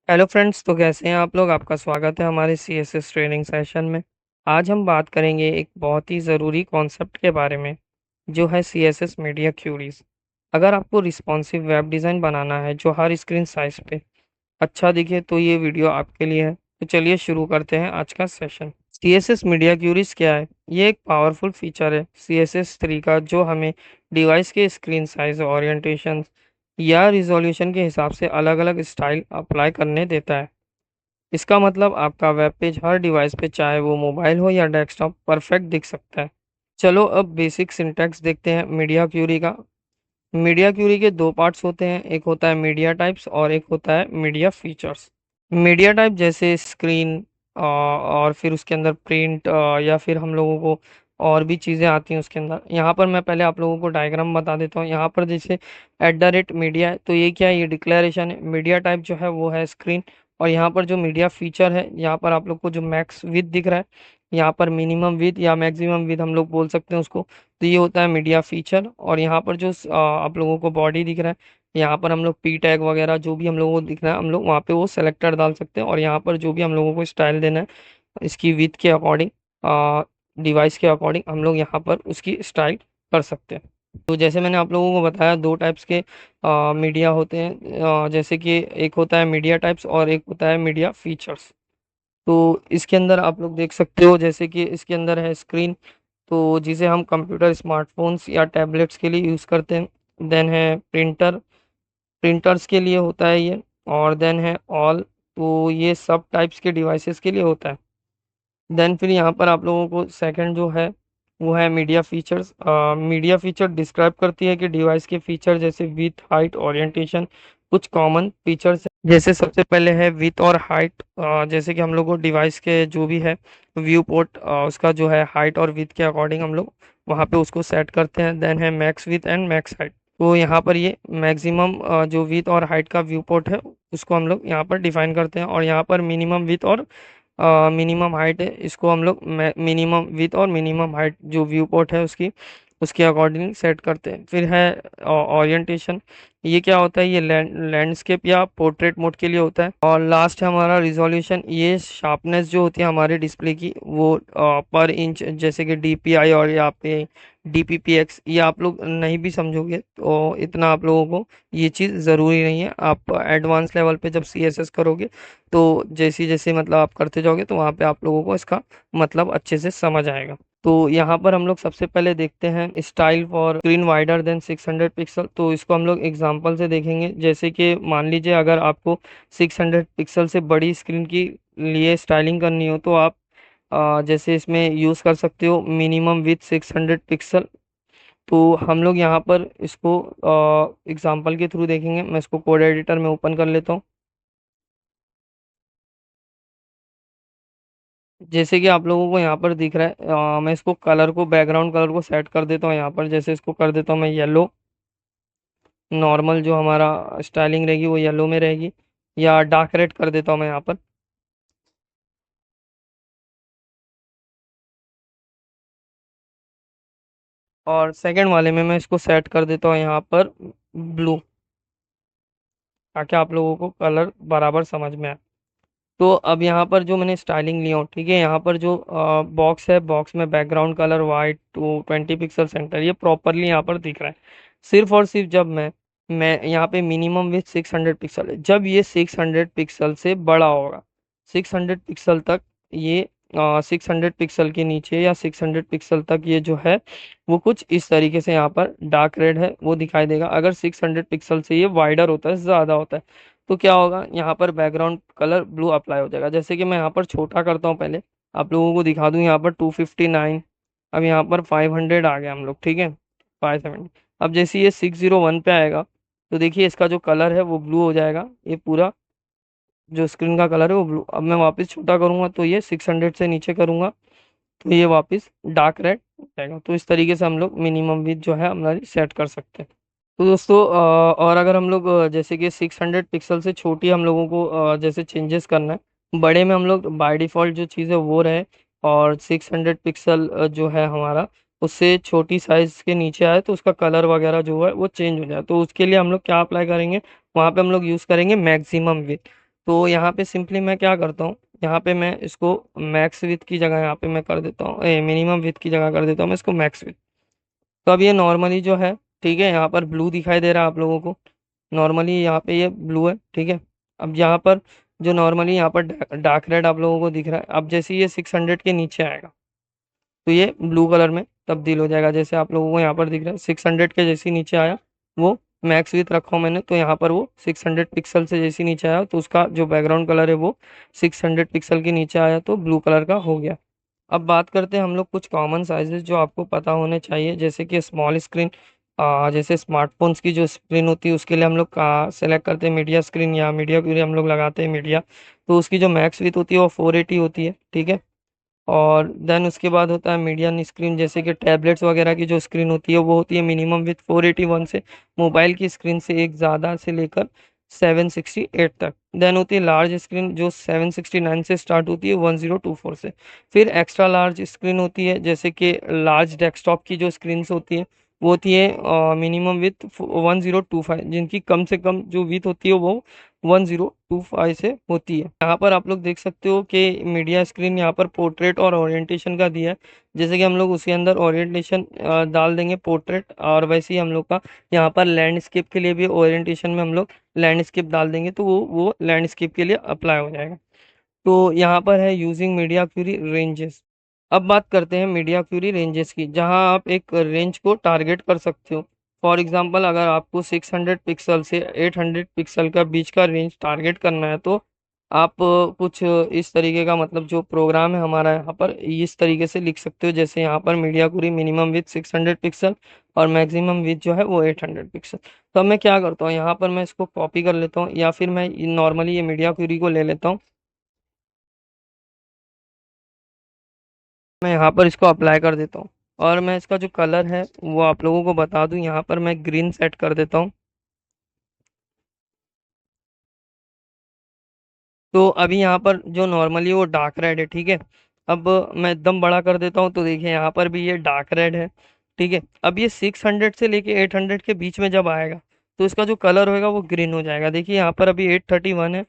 Hello friends, तो कैसे हैं आप लोग। आपका स्वागत है हमारे सीएसएस ट्रेनिंग सेशन में। आज हम बात करेंगे एक बहुत ही ज़रूरी कॉन्सेप्ट के बारे में, जो है सीएसएस मीडिया क्यूरीज। अगर आपको रिस्पॉन्सिव वेब डिज़ाइन बनाना है जो हर स्क्रीन साइज पे अच्छा दिखे, तो ये वीडियो आपके लिए है। तो चलिए शुरू करते हैं आज का सेशन। सीएसएस मीडिया क्यूरीज क्या है? ये एक पावरफुल फीचर है सीएसएस 3 का, जो हमें डिवाइस के स्क्रीन साइज, ओरिएंटेशन या रिजोल्यूशन के हिसाब से अलग अलग स्टाइल अप्लाई करने देता है। इसका मतलब आपका वेब पेज हर डिवाइस पे, चाहे वो मोबाइल हो या डेस्कटॉप, परफेक्ट दिख सकता है। चलो अब बेसिक सिंटैक्स देखते हैं मीडिया क्यूरी का। मीडिया क्यूरी के दो पार्ट्स होते हैं, एक होता है मीडिया टाइप्स और एक होता है मीडिया फीचर्स। मीडिया टाइप जैसे स्क्रीन और फिर उसके अंदर प्रिंट, या फिर हम लोगों को और भी चीज़ें आती हैं उसके अंदर। यहाँ पर मैं पहले आप लोगों को डायग्राम बता देता हूँ। यहाँ पर जैसे @मीडिया है, तो ये क्या है? ये डिक्लेरेशन है। मीडिया टाइप जो है वो है स्क्रीन। और यहाँ पर जो मीडिया फीचर है, यहाँ पर आप लोग को जो मैक्स विथ दिख रहा है, यहाँ पर मिनिमम विथ या मैक्सिमम विथ हम लोग बोल सकते हैं उसको, तो ये होता है मीडिया फीचर। और यहाँ पर जो आप लोगों को बॉडी दिख रहा है, यहाँ पर हम लोग पी टैग वगैरह जो भी हम लोगों को दिख रहा है, हम लोग वहाँ पे वो सेलेक्टर डाल सकते हैं। और यहाँ पर जो भी हम लोगों को स्टाइल देना है, इसकी विथ के अकॉर्डिंग, डिवाइस के अकॉर्डिंग हम लोग यहाँ पर उसकी स्टाइल कर सकते हैं। तो जैसे मैंने आप लोगों को बताया, दो टाइप्स के मीडिया होते हैं, जैसे कि एक होता है मीडिया टाइप्स और एक होता है मीडिया फीचर्स। तो इसके अंदर आप लोग देख सकते हो, जैसे कि इसके अंदर है स्क्रीन, तो जिसे हम कंप्यूटर, स्मार्टफोन्स या टैबलेट्स के लिए यूज़ करते हैं। देन है प्रिंटर, प्रिंटर्स के लिए होता है ये। और देन है ऑल, तो ये सब टाइप्स के डिवाइसेस के लिए होता है। देन फिर यहाँ पर आप लोगों को सेकंड जो है वो है media features. Media feature describe करती है कि डिवाइस के फीचर जैसे विथ, हाइट, ओरिएंटेशन, कुछ कॉमन फीचर्स। जैसे सबसे पहले है विथ और हाइट। जैसे कि हम लोग को डिवाइस के जो भी है व्यू पोर्ट, उसका जो है हाइट और विथ के अकॉर्डिंग हम लोग वहाँ पे उसको सेट करते हैं। देन है max with and max height. तो यहाँ पर ये मैक्सिमम जो विथ और हाइट का व्यू पोर्ट है, उसको हम लोग यहाँ पर डिफाइन करते हैं। और यहाँ पर मिनिमम विथ और मिनिमम हाइट है, इसको हम लोग मिनिमम विथ और मिनिमम हाइट जो व्यू पोर्ट है उसकी, उसके अकॉर्डिंग सेट करते हैं। फिर है ओरिएंटेशन। ये क्या होता है? ये लैंडस्केप या पोर्ट्रेट मोड के लिए होता है। और लास्ट है हमारा रिजोल्यूशन। ये शार्पनेस जो होती है हमारे डिस्प्ले की, वो पर इंच, जैसे कि डीपीआई और यहाँ पे डीपीपीएक्स, ये आप लोग नहीं भी समझोगे तो इतना आप लोगों को ये चीज़ ज़रूरी नहीं है। आप एडवांस लेवल पे जब सीएसएस करोगे, तो जैसे जैसे मतलब आप करते जाओगे, तो वहाँ पे आप लोगों को इसका मतलब अच्छे से समझ आएगा। तो यहाँ पर हम लोग सबसे पहले देखते हैं style for screen wider than 600 pixel. तो इसको हम लोग एग्जांपल से देखेंगे। जैसे कि मान लीजिए अगर आपको 600 पिक्सल से बड़ी स्क्रीन की लिए स्टाइलिंग करनी हो, तो आप जैसे इसमें यूज़ कर सकते हो मिनिमम विथ 600 पिक्सल। तो हम लोग यहाँ पर इसको एग्जांपल के थ्रू देखेंगे। मैं इसको कोड एडिटर में ओपन कर लेता हूँ। जैसे कि आप लोगों को यहाँ पर दिख रहा है, मैं इसको कलर को, बैकग्राउंड कलर को सेट कर देता हूँ यहाँ पर। जैसे इसको कर देता हूँ मैं येलो। नॉर्मल जो हमारा स्टाइलिंग रहेगी वो येलो में रहेगी। या डार्क रेड कर देता हूँ मैं यहाँ पर। और सेकंड वाले में मैं इसको सेट कर देता हूँ यहाँ पर ब्लू, ताकि आप लोगों को कलर बराबर समझ में आए। तो अब यहाँ पर जो मैंने स्टाइलिंग लिया हूँ, ठीक है, यहाँ पर जो बॉक्स है, बॉक्स में background colour white to 20 pixel centre, ये प्रॉपरली यहाँ पर दिख रहा है। सिर्फ और सिर्फ जब मैं यहाँ पे मिनिमम विथ 600 पिक्सल है, जब ये 600 पिक्सल से बड़ा होगा, 600 पिक्सल तक ये, 600 पिक्सल के नीचे या 600 पिक्सल तक ये जो है वो कुछ इस तरीके से यहाँ पर डार्क रेड है वो दिखाई देगा। अगर 600 पिक्सल से ये वाइडर होता है, ज़्यादा होता है, तो क्या होगा? यहाँ पर बैकग्राउंड कलर ब्लू अप्लाई हो जाएगा। जैसे कि मैं यहाँ पर छोटा करता हूँ, पहले आप लोगों को दिखा दूँ। यहाँ पर 259, अब यहाँ पर 500 आ गया हम लोग, ठीक है, 570। अब जैसे ये 601 पे आएगा, तो देखिए इसका जो कलर है वो ब्लू हो जाएगा। ये पूरा जो स्क्रीन का कलर है वो ब्लू। अब मैं वापस छोटा करूंगा, तो ये 600 से नीचे करूंगा, तो ये वापस डार्क रेड हो जाएगा। तो इस तरीके से हम लोग मिनिमम विथ जो है हमारी सेट कर सकते हैं। तो दोस्तों, और अगर हम लोग जैसे कि 600 पिक्सल से छोटी हम लोगों को जैसे चेंजेस करना है, बड़े में हम लोग बाय डिफ़ॉल्ट जो चीज़ है वो रहे, और 600 पिक्सल जो है हमारा, उससे छोटी साइज़ के नीचे आए, तो उसका कलर वगैरह जो है वो चेंज हो जाए। तो उसके लिए हम लोग क्या अप्लाई करेंगे? वहाँ पे हम लोग यूज़ करेंगे मैक्सिमम विथ। तो यहाँ पे सिंपली मैं क्या करता हूँ, यहाँ पे मैं इसको मैक्स विथ की जगह यहाँ पे मैं कर देता हूँ, मिनिमम विथ की जगह कर देता हूँ मैं इसको मैक्स विथ। तो अब ये नॉर्मली जो है, ठीक है, यहाँ पर ब्लू दिखाई दे रहा है आप लोगों को, नॉर्मली यहाँ पे ये ब्लू है, ठीक है। अब यहाँ पर जो नॉर्मली यहाँ पर डार्क रेड आप लोगों को दिख रहा है, अब जैसे ये 600 के नीचे आएगा तो ये ब्लू कलर में तब्दील हो जाएगा। जैसे आप लोगों को यहाँ पर दिख रहा है 600 के जैसे नीचे आया, वो मैक्स विथ रखा हूँ मैंने, तो यहाँ पर वो 600 पिक्सल से जैसे नीचे आया तो उसका जो बैकग्राउंड कलर है वो 600 पिक्सल के नीचे आया तो ब्लू कलर का हो गया। अब बात करते हैं हम लोग कुछ कॉमन साइजेस जो आपको पता होने चाहिए, जैसे कि स्मॉल स्क्रीन, जैसे स्मार्टफोन्स की जो स्क्रीन होती है उसके लिए हम लोग का सेलेक्ट करते हैं मीडिया स्क्रीन, या मीडिया के लिए हम लोग लगाते हैं मीडिया। तो उसकी जो मैक्स विथ होती है वो 480 होती है, ठीक है। और देन उसके बाद होता है मीडियन स्क्रीन, जैसे कि टैबलेट्स वगैरह की जो स्क्रीन होती है वो होती है मिनिमम विथ 481 से, मोबाइल की स्क्रीन से एक ज़्यादा से लेकर 768 तक। देन होती है लार्ज स्क्रीन जो 769 से स्टार्ट होती है 1024 से। फिर एक्स्ट्रा लार्ज स्क्रीन होती है, जैसे कि लार्ज डेस्कटॉप की जो स्क्रीन होती है वो होती है मिनिमम विथ 1025, जिनकी कम से कम जो विथ होती है वो 1025 से होती है। यहाँ पर आप लोग देख सकते हो कि मीडिया स्क्रीन यहाँ पर पोर्ट्रेट और ओरिएंटेशन का दिया है, जैसे कि हम लोग उसके अंदर ओरिएंटेशन डाल देंगे पोर्ट्रेट, और वैसे ही हम लोग का यहाँ पर लैंडस्केप के लिए भी ओरिएंटेशन में हम लोग लैंडस्केप डाल देंगे तो वो लैंडस्केप के लिए अप्लाई हो जाएगा। तो यहाँ पर है यूजिंग मीडिया क्यूरी रेंजेस। अब बात करते हैं मीडिया क्यूरी रेंजेस की, जहां आप एक रेंज को टारगेट कर सकते हो। फॉर एग्जांपल अगर आपको 600 पिक्सल से 800 पिक्सल का बीच का रेंज टारगेट करना है तो आप कुछ इस तरीके का, मतलब जो प्रोग्राम है हमारा यहाँ पर, इस तरीके से लिख सकते हो। जैसे यहाँ पर media query minimum width 600 pixel और मैक्सिमम विथ जो है वो 800 पिक्सल। तो अब मैं क्या करता हूँ, यहाँ पर मैं इसको कॉपी कर लेता हूँ, या फिर मैं नॉर्मली ये मीडिया क्यूरी को ले लेता हूँ, मैं यहाँ पर इसको अप्लाई कर देता हूँ। और मैं इसका जो कलर है वो आप लोगों को बता दूं, यहाँ पर मैं ग्रीन सेट कर देता हूँ। तो अभी यहाँ पर जो नॉर्मली वो डार्क रेड है, ठीक है। अब मैं एकदम बड़ा कर देता हूँ तो देखिए यहाँ पर भी ये डार्क रेड है, ठीक है। अब ये 600 से लेके 800 के बीच में जब आएगा तो इसका जो कलर होगा वो ग्रीन हो जाएगा। देखिए यहाँ पर अभी 831 है,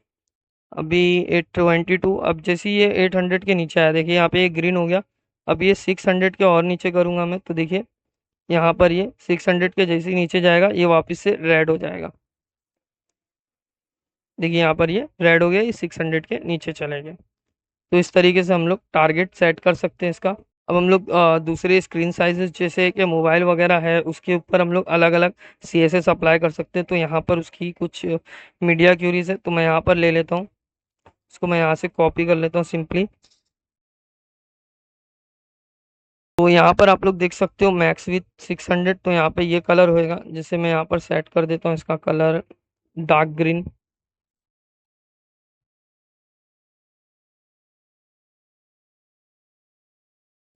अभी 822, अब जैसे ही ये 800 के नीचे आया देखिए यहाँ पे ये ग्रीन हो गया। अब ये 600 के और नीचे करूंगा मैं तो देखिए यहाँ पर ये 600 के जैसे ही नीचे जाएगा ये वापस से रेड हो जाएगा। देखिए यहाँ पर ये रेड हो गया, ये 600 के नीचे चले गए। तो इस तरीके से हम लोग टारगेट सेट कर सकते हैं इसका। अब हम लोग दूसरे स्क्रीन साइजेस जैसे कि मोबाइल वगैरह है उसके ऊपर हम लोग अलग अलग CSS अप्लाई कर सकते हैं। तो यहाँ पर उसकी कुछ मीडिया क्यूरीज है तो मैं यहाँ पर ले लेता हूँ, इसको मैं यहाँ से कॉपी कर लेता हूँ सिंपली। तो यहाँ पर आप लोग देख सकते हो मैक्स विथ 600, तो यहाँ पे ये कलर होएगा, जिसे मैं यहाँ पर सेट कर देता हूँ इसका कलर डार्क ग्रीन।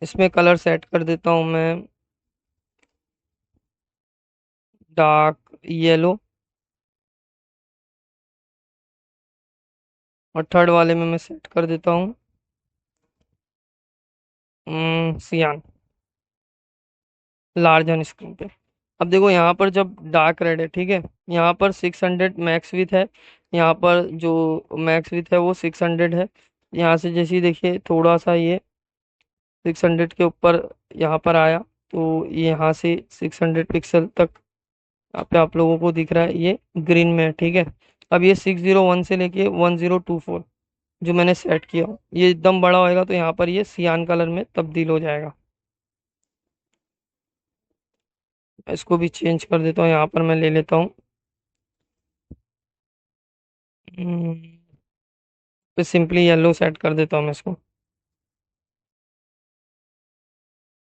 इसमें कलर सेट कर देता हूँ मैं डार्क येलो, और थर्ड वाले में मैं सेट कर देता हूँ सियान, लार्ज ऑन स्क्रीन पे। अब देखो यहाँ पर जब डार्क रेड है, ठीक है, यहाँ पर 600 मैक्स विथ है, यहाँ पर जो मैक्स विथ है वो 600 है। यहाँ से जैसे ही देखिए थोड़ा सा ये 600 के ऊपर यहाँ पर आया तो ये यहाँ से 600 पिक्सल तक यहाँ पे आप लोगों को दिख रहा है ये ग्रीन में है, ठीक है। अब ये 601 से लेके 1024 जो मैंने सेट किया ये एकदम बड़ा होएगा तो यहाँ पर ये सियान कलर में तब्दील हो जाएगा। इसको भी चेंज कर देता हूँ, यहाँ पर मैं ले लेता हूँ तो सिंपली येलो सेट कर देता हूँ मैं इसको।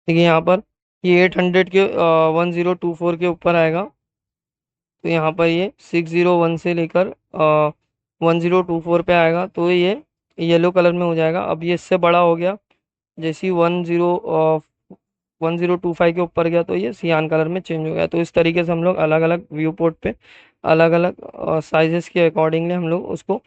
देखिए यहाँ पर ये 800 के 1024 के ऊपर आएगा तो यहाँ पर ये 601 से लेकर 1024 पे आएगा तो ये येलो कलर में हो जाएगा। अब ये इससे बड़ा हो गया, जैसे ही 1025 के ऊपर गया तो ये सियान कलर में चेंज हो गया। तो इस तरीके से हम लोग अलग अलग व्यू पोर्ट पे अलग अलग साइजेस के अकॉर्डिंगली हम लोग उसको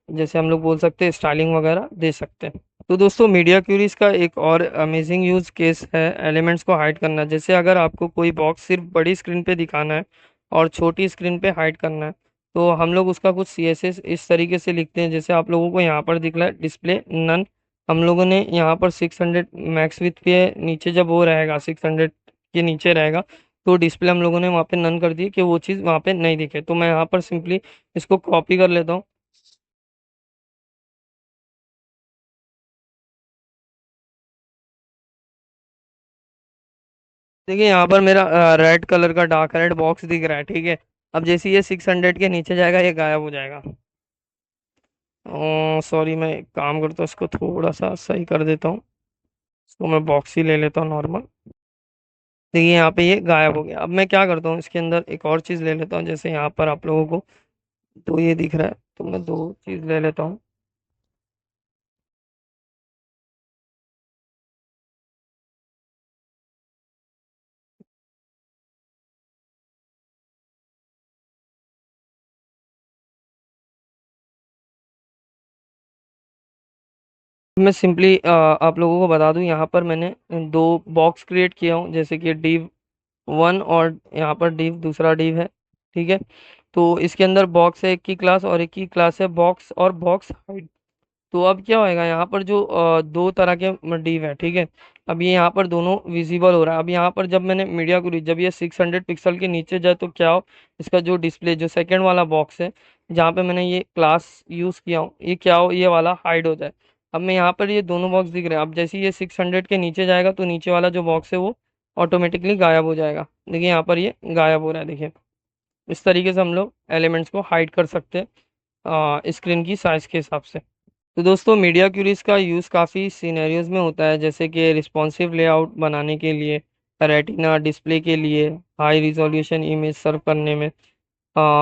जैसे हम लोग बोल सकते हैं स्टाइलिंग वगैरह दे सकते हैं। तो दोस्तों मीडिया क्यूरीज का एक और अमेजिंग यूज केस है एलिमेंट्स को हाइड करना। जैसे अगर आपको कोई बॉक्स सिर्फ बड़ी स्क्रीन पे दिखाना है और छोटी स्क्रीन पे हाइड करना है तो हम लोग उसका कुछ CSS इस तरीके से लिखते हैं, जैसे आप लोगों को यहाँ पर दिख रहा है डिस्प्ले नन। हम लोगों ने यहाँ पर 600 मैक्स विथ के नीचे जब वो रहेगा, 600 के नीचे रहेगा, तो डिस्प्ले हम लोगों ने वहाँ पे नन कर दी कि वो चीज़ वहाँ पे नहीं दिखे। तो मैं यहाँ पर सिंपली इसको कॉपी कर लेता हूँ। देखिए यहाँ पर मेरा रेड कलर का डार्क रेड बॉक्स दिख रहा है, ठीक है। अब जैसे ये 600 के नीचे जाएगा ये गायब हो जाएगा। सॉरी, मैं एक काम करता हूँ, इसको थोड़ा सा सही कर देता हूँ। इसको मैं बॉक्स ही ले लेता हूँ नॉर्मल। देखिए यहाँ पे ये गायब हो गया। अब मैं क्या करता हूँ, इसके अंदर एक और चीज़ ले लेता हूँ, जैसे यहाँ पर आप लोगों को तो ये दिख रहा है, तो मैं दो चीज़ ले लेता हूँ। मैं सिंपली आप लोगों को बता दूं, यहाँ पर मैंने दो बॉक्स क्रिएट किया हूँ, जैसे कि div 1 और यहाँ पर div दूसरा div है, ठीक है। तो इसके अंदर बॉक्स है एक की क्लास, और एक की क्लास है बॉक्स और बॉक्स हाइट। तो अब क्या होएगा, यहाँ पर जो दो तरह के div है, ठीक है। अब ये यहाँ पर दोनों विजिबल हो रहा है। अब यहाँ पर जब मैंने मीडिया को जब ये 600 पिक्सल के नीचे जाए तो क्या हो, इसका जो डिस्प्ले जो सेकंड वाला बॉक्स है जहाँ पे मैंने ये क्लास यूज किया हूँ, ये क्या हो, ये वाला हाइड हो जाए। अब मैं यहाँ पर ये दोनों बॉक्स दिख रहे हैं, अब जैसे ही ये 600 के नीचे जाएगा तो नीचे वाला जो बॉक्स है वो ऑटोमेटिकली गायब हो जाएगा। देखिए यहाँ पर ये गायब हो रहा है, देखिए। इस तरीके से हम लोग एलिमेंट्स को हाइड कर सकते हैं स्क्रीन की साइज के हिसाब से। तो दोस्तों, मीडिया क्यूरीज का यूज़ काफ़ी सिनेरियोज में होता है, जैसे कि रिस्पॉन्सिव लेआउट बनाने के लिए, रेटिना डिस्प्ले के लिए, हाई रिजोल्यूशन इमेज सर्व करने में,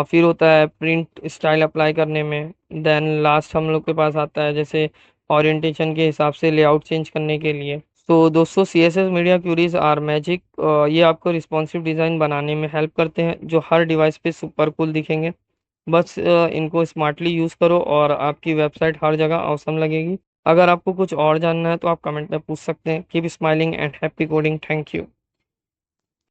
फिर होता है प्रिंट स्टाइल अप्लाई करने में। देन लास्ट हम लोग के पास आता है जैसे ओरिएंटेशन के हिसाब से लेआउट चेंज करने के लिए। तो दोस्तों, CSS media queries are magic. ये आपको रिस्पॉन्सिव डिज़ाइन बनाने में हेल्प करते हैं जो हर डिवाइस पे सुपर कूल दिखेंगे। बस इनको स्मार्टली यूज़ करो और आपकी वेबसाइट हर जगह औसम लगेगी। अगर आपको कुछ और जानना है तो आप कमेंट में पूछ सकते हैं। Keep smiling and happy coding. Thank you.